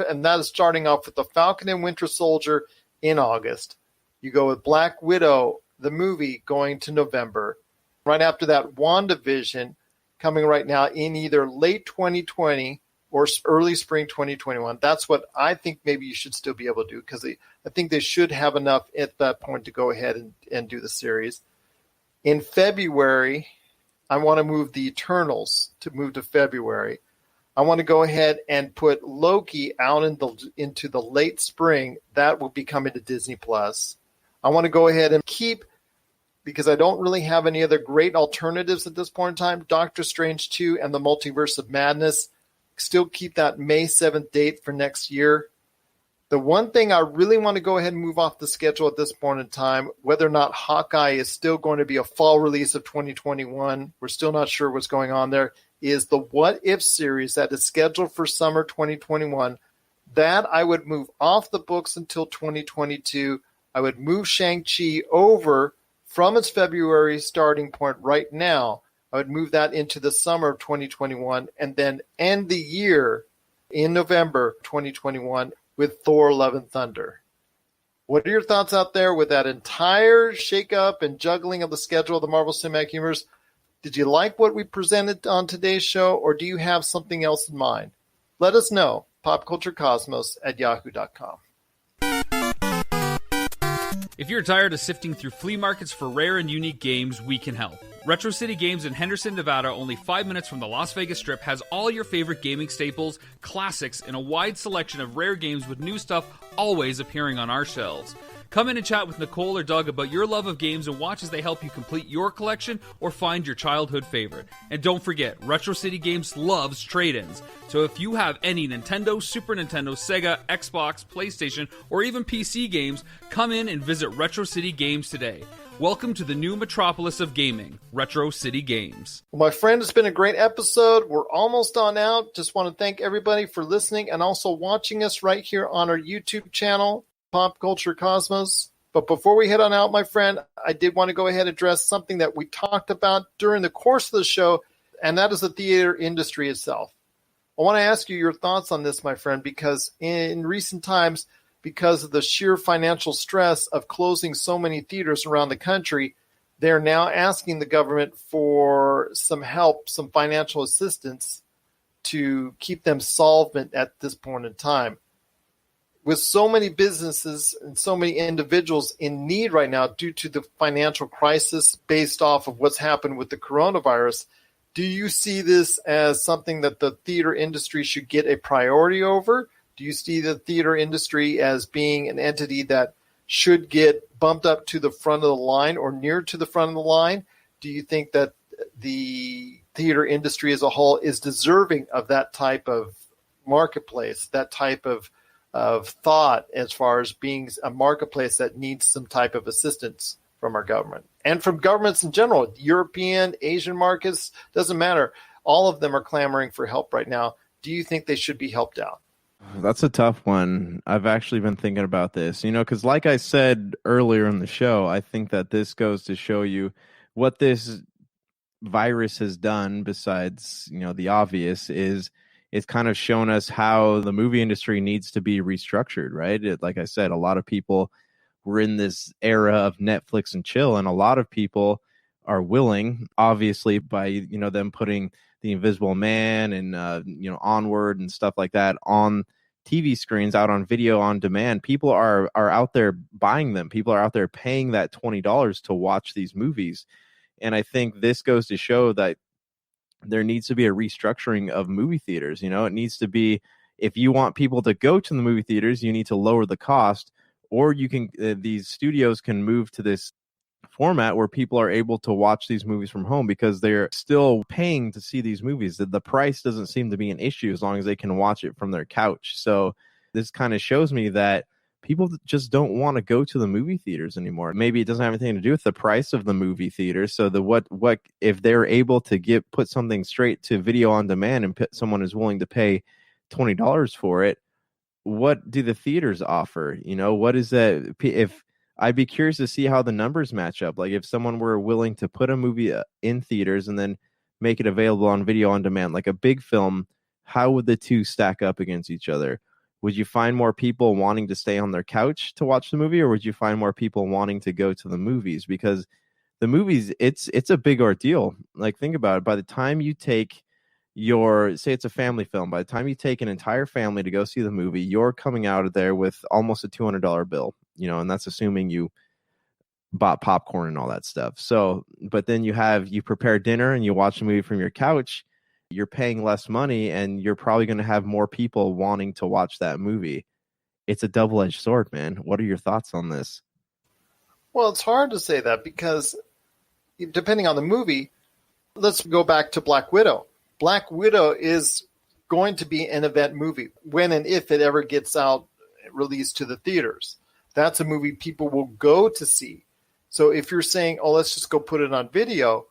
And that is starting off with The Falcon and Winter Soldier in August. You go with Black Widow, the movie, going to November. Right after that, WandaVision coming right now in either late 2020 or early spring 2021. That's what I think maybe you should still be able to do, because I think they should have enough at that point to go ahead and do the series. In February, I want to move the Eternals to move to February. I want to go ahead and put Loki out into the late spring. That will be coming to Disney Plus. I want to go ahead and keep because I don't really have any other great alternatives at this point in time. Doctor Strange 2 and the Multiverse of Madness still keep that May 7th date for next year. The one thing I really want to go ahead and move off the schedule at this point in time, whether or not Hawkeye is still going to be a fall release of 2021, we're still not sure what's going on there, is the What If series that is scheduled for summer 2021. That I would move off the books until 2022. I would move Shang-Chi over from its February starting point right now. I would move that into the summer of 2021 and then end the year in November 2021 with Thor Love and Thunder. What are your thoughts out there with that entire shakeup and juggling of the schedule of the Marvel Cinematic Universe? Did you like what we presented on today's show, or do you have something else in mind? Let us know. popculturecosmos@yahoo.com. If you're tired of sifting through flea markets for rare and unique games, we can help. Retro City Games in Henderson, Nevada, only 5 minutes from the Las Vegas Strip, has all your favorite gaming staples, classics, and a wide selection of rare games with new stuff always appearing on our shelves. Come in and chat with Nicole or Doug about your love of games and watch as they help you complete your collection or find your childhood favorite. And don't forget, Retro City Games loves trade-ins. So if you have any Nintendo, Super Nintendo, Sega, Xbox, PlayStation, or even PC games, come in and visit Retro City Games today. Welcome to the new metropolis of gaming, Retro City Games. Well, my friend, it's been a great episode. We're almost on out. Just want to thank everybody for listening and also watching us right here on our YouTube channel, Pop Culture Cosmos. But before we head on out, my friend, I did want to go ahead and address something that we talked about during the course of the show, and that is the theater industry itself. I want to ask you your thoughts on this, my friend, because in recent times, because of the sheer financial stress of closing so many theaters around the country, they're now asking the government for some help, some financial assistance to keep them solvent at this point in time. With so many businesses and so many individuals in need right now due to the financial crisis based off of what's happened with the coronavirus, do you see this as something that the theater industry should get a priority over? Do you see the theater industry as being an entity that should get bumped up to the front of the line or near to the front of the line? Do you think that the theater industry as a whole is deserving of that type of marketplace, that type of thought as far as being a marketplace that needs some type of assistance from our government and from governments in general? European, Asian markets, doesn't matter. All of them are clamoring for help right now. Do you think they should be helped out? That's a tough one. I've actually been thinking about this, because like I said earlier in the show, I think that this goes to show you what this virus has done besides, the obvious is it's kind of shown us how the movie industry needs to be restructured, right? Like I said, a lot of people were in this era of Netflix and chill, and a lot of people are willing, obviously, by, them putting The Invisible Man and, Onward and stuff like that on TV screens, out on video on demand. People are out there buying them. People are out there paying that $20 to watch these movies. And I think this goes to show that there needs to be a restructuring of movie theaters. It needs to be, if you want people to go to the movie theaters, you need to lower the cost, or you can, these studios can move to this format where people are able to watch these movies from home because they're still paying to see these movies. The price doesn't seem to be an issue as long as they can watch it from their couch. So this kind of shows me that people just don't want to go to the movie theaters anymore. Maybe it doesn't have anything to do with the price of the movie theater. So what if they're able to put something straight to video on demand and someone is willing to pay $20 for it, what do the theaters offer? What is that? If I'd be curious to see how the numbers match up. Like if someone were willing to put a movie in theaters and then make it available on video on demand, like a big film, how would the two stack up against each other? Would you find more people wanting to stay on their couch to watch the movie, or would you find more people wanting to go to the movies? Because the movies, it's a big ordeal. Like think about it. By the time you take say it's a family film, by the time you take an entire family to go see the movie, you're coming out of there with almost a $200 bill, and that's assuming you bought popcorn and all that stuff. So, but then you prepare dinner and you watch a movie from your couch, you're paying less money and you're probably going to have more people wanting to watch that movie. It's a double-edged sword, man. What are your thoughts on this? Well, it's hard to say that because depending on the movie, let's go back to Black Widow. Black Widow is going to be an event movie when and if it ever gets out, released to the theaters. That's a movie people will go to see. So if you're saying, oh, let's just go put it on video,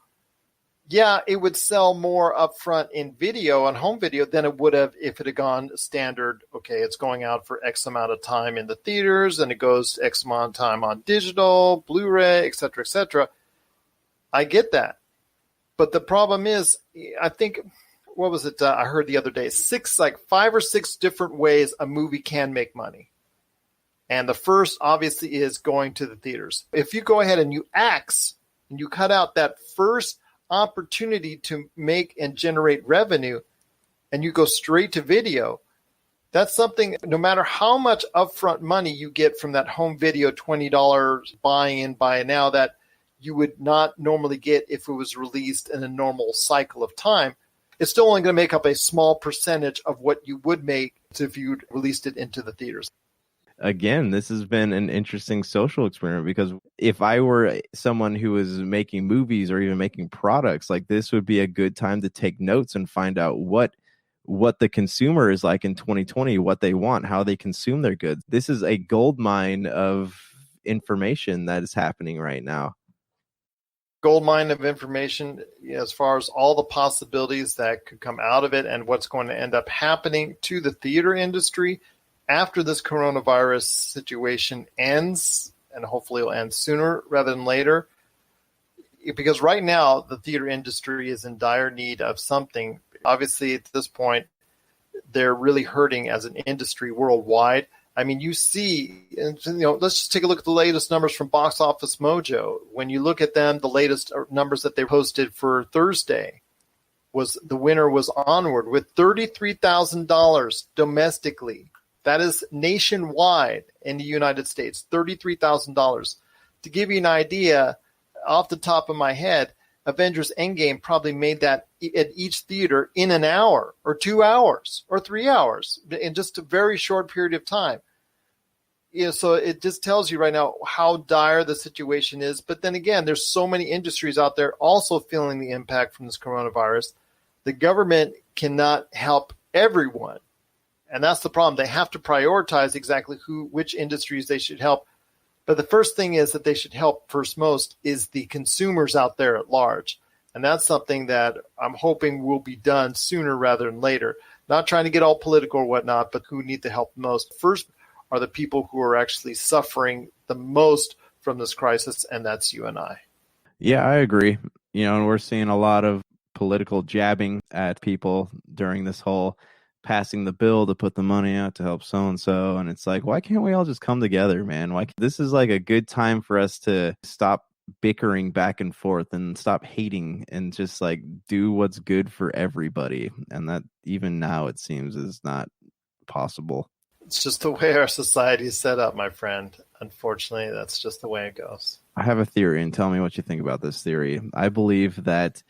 yeah, it would sell more upfront in video, on home video, than it would have if it had gone standard. Okay, it's going out for X amount of time in the theaters, and it goes X amount of time on digital, Blu-ray, et cetera, et cetera. I get that. But the problem is, I think, what was it? I heard the other day, 5 or 6 different ways a movie can make money. And the first, obviously, is going to the theaters. If you go ahead and you axe and you cut out that first opportunity to make and generate revenue, and you go straight to video, that's something, no matter how much upfront money you get from that home video $20 buy-in, buy now, that you would not normally get if it was released in a normal cycle of time, it's still only going to make up a small percentage of what you would make if you released it into the theaters. Again, this has been an interesting social experiment, because if I were someone who was making movies or even making products, like, this would be a good time to take notes and find out what the consumer is like in 2020, what they want, how they consume their goods. This is a gold mine of information that is happening right now. Gold mine of information as far as all the possibilities that could come out of it and what's going to end up happening to the theater industry after this coronavirus situation ends, and hopefully it'll end sooner rather than later. Because right now, the theater industry is in dire need of something. Obviously, at this point, they're really hurting as an industry worldwide. I mean, you see, let's just take a look at the latest numbers from Box Office Mojo. When you look at them, the latest numbers that they posted for Thursday was the winner was Onward with $33,000 domestically. That is nationwide in the United States, $33,000. To give you an idea, off the top of my head, Avengers Endgame probably made that at each theater in an hour or 2 hours or 3 hours in just a very short period of time. So it just tells you right now how dire the situation is. But then again, there's so many industries out there also feeling the impact from this coronavirus. The government cannot help everyone. And that's the problem. They have to prioritize exactly which industries they should help. But the first thing is that they should help first most is the consumers out there at large. And that's something that I'm hoping will be done sooner rather than later. Not trying to get all political or whatnot, but who need the help most first are the people who are actually suffering the most from this crisis, and that's you and I. Yeah, I agree. And we're seeing a lot of political jabbing at people during this whole passing the bill to put the money out to help so-and-so. And it's like, why can't we all just come together, man? This is like a good time for us to stop bickering back and forth and stop hating and just like do what's good for everybody. And that even now it seems is not possible. It's just the way our society is set up, my friend. Unfortunately, that's just the way it goes. I have a theory, and tell me what you think about this theory. I believe that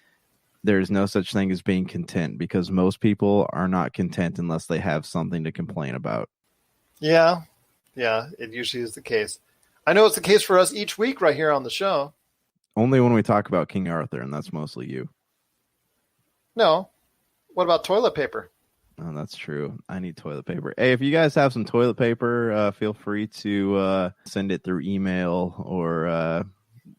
there's no such thing as being content, because most people are not content unless they have something to complain about. Yeah, it usually is the case. I know it's the case for us each week right here on the show. Only when we talk about King Arthur, and that's mostly you. No. What about toilet paper? Oh, that's true. I need toilet paper. Hey, if you guys have some toilet paper, feel free to send it through email or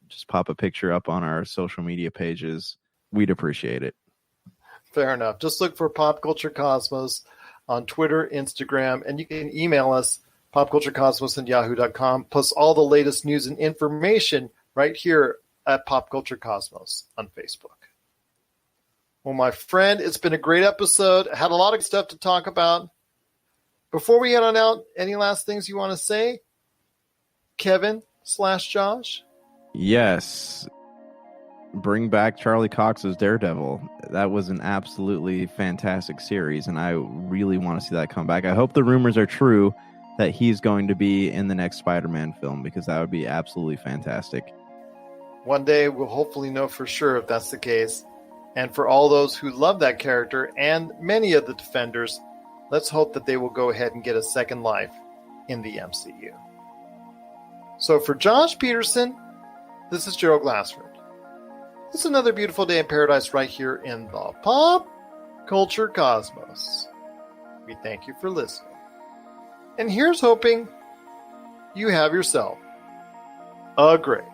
just pop a picture up on our social media pages. We'd appreciate it. Fair enough. Just look for Pop Culture Cosmos on Twitter, Instagram, and you can email us, popculturecosmos@yahoo.com, plus all the latest news and information right here at Pop Culture Cosmos on Facebook. Well, my friend, it's been a great episode. I had a lot of stuff to talk about. Before we head on out, any last things you want to say? Kevin/Josh? Yes. Bring back Charlie Cox's Daredevil. That was an absolutely fantastic series, and I really want to see that come back. I hope the rumors are true that he's going to be in the next Spider-Man film, because that would be absolutely fantastic. One day we'll hopefully know for sure if that's the case. And for all those who love that character and many of the Defenders, let's hope that they will go ahead and get a second life in the MCU. So for Josh Peterson, this is Gerald Glassford. It's another beautiful day in paradise right here in the Pop Culture Cosmos. We thank you for listening. And here's hoping you have yourself a great